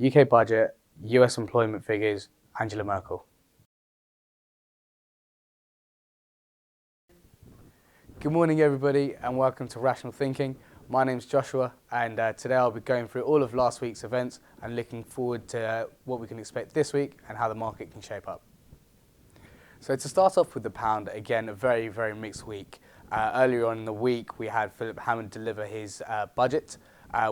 UK budget, US employment figures, Angela Merkel. Good morning, everybody, and welcome to Rational Thinking. My name's Joshua, and today I'll be going through all of last week's events and looking forward to what we can expect this week and how the market can shape up. So to start off with the pound, again, a very, very mixed week. Earlier on in the week, we had Philip Hammond deliver his budget,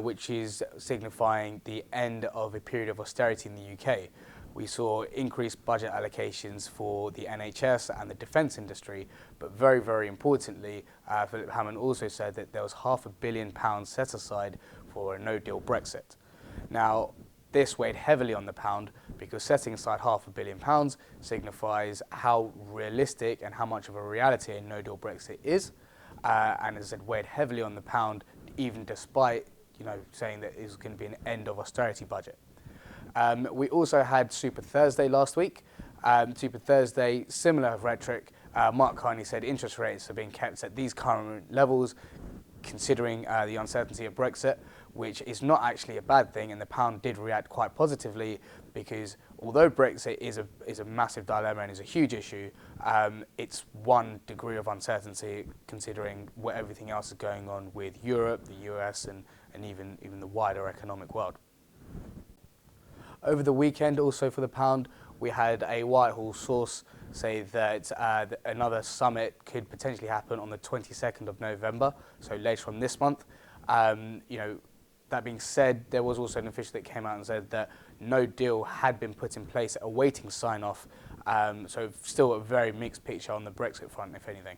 which is signifying the end of a period of austerity in the UK. We saw increased budget allocations for the NHS and the defence industry, but very, very importantly, Philip Hammond also said that there was £500 million set aside for a no-deal Brexit. Now, this weighed heavily on the pound because setting aside £500 million signifies how realistic and how much of a reality a no-deal Brexit is, and as it weighed heavily on the pound, even despite saying that it was going to be an end of austerity budget. We also had Super Thursday last week. Super Thursday, similar rhetoric. Mark Carney said interest rates are being kept at these current levels, considering the uncertainty of Brexit, which is not actually a bad thing, and the pound did react quite positively because although Brexit is a massive dilemma and is a huge issue, it's one degree of uncertainty considering what everything else is going on with Europe, the US, and even the wider economic world. Over the weekend, also for the pound, we had a Whitehall source say that another summit could potentially happen on the 22nd of November, so later on this month. That being said, there was also an official that came out and said that no deal had been put in place awaiting sign-off, so still a very mixed picture on the Brexit front, if anything.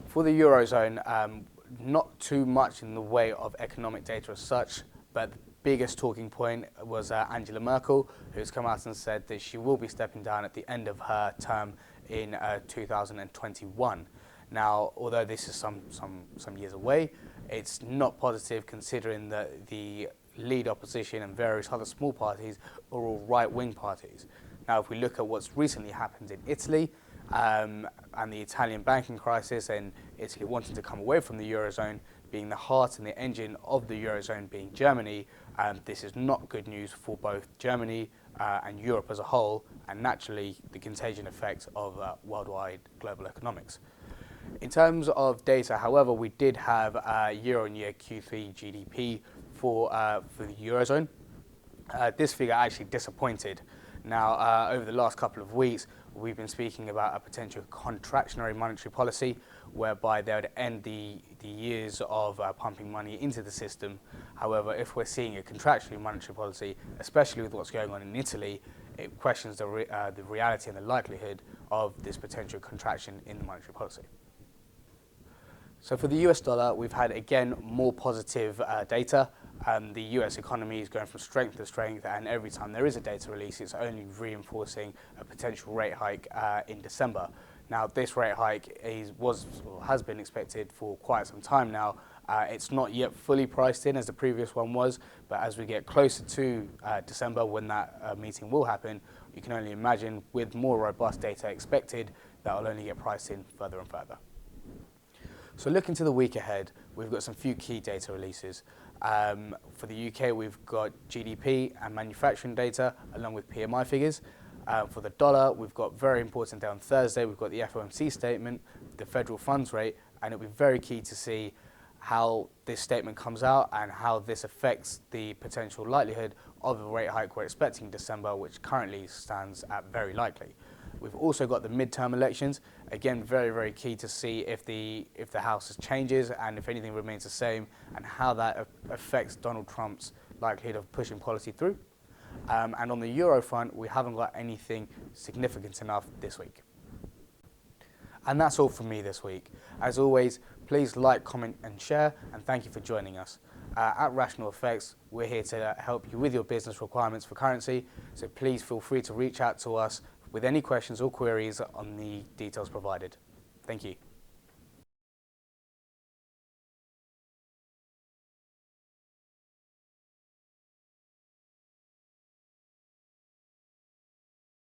For the Eurozone, not too much in the way of economic data as such, but the biggest talking point was Angela Merkel, who's come out and said that she will be stepping down at the end of her term in 2021. Now, although this is some years away, it's not positive considering that the lead opposition and various other small parties are all right-wing parties. Now, if we look at what's recently happened in Italy and the Italian banking crisis and Italy wanting to come away from the Eurozone, being the heart and the engine of the Eurozone being Germany, this is not good news for both Germany and Europe as a whole, and naturally the contagion effect of worldwide global economics. In terms of data, however, we did have year-on-year Q3 GDP for the Eurozone. This figure actually disappointed. Now, over the last couple of weeks, we've been speaking about a potential contractionary monetary policy whereby they would end the years of pumping money into the system. However, if we're seeing a contractionary monetary policy, especially with what's going on in Italy, it questions the reality and the likelihood of this potential contraction in the monetary policy. So for the US dollar, we've had, again, more positive data. The US economy is going from strength to strength, and every time there is a data release, it's only reinforcing a potential rate hike in December. Now, this rate hike has been expected for quite some time now. It's not yet fully priced in as the previous one was, but as we get closer to December when that meeting will happen, you can only imagine with more robust data expected, that will only get priced in further and further. So looking to the week ahead, we've got some few key data releases. For the UK, we've got GDP and manufacturing data, along with PMI figures. For the dollar, we've got very important day on Thursday. We've got the FOMC statement, the federal funds rate, and it'll be very key to see how this statement comes out and how this affects the potential likelihood of a rate hike we're expecting in December, which currently stands at very likely. We've also got the midterm elections. Again, very, very key to see if the House changes and if anything remains the same, and how that affects Donald Trump's likelihood of pushing policy through. And on the Euro front, we haven't got anything significant enough this week. And that's all from me this week. As always, please like, comment and share, and thank you for joining us. At RationalFX, we're here to help you with your business requirements for currency, so please feel free to reach out to us with any questions or queries on the details provided. Thank you.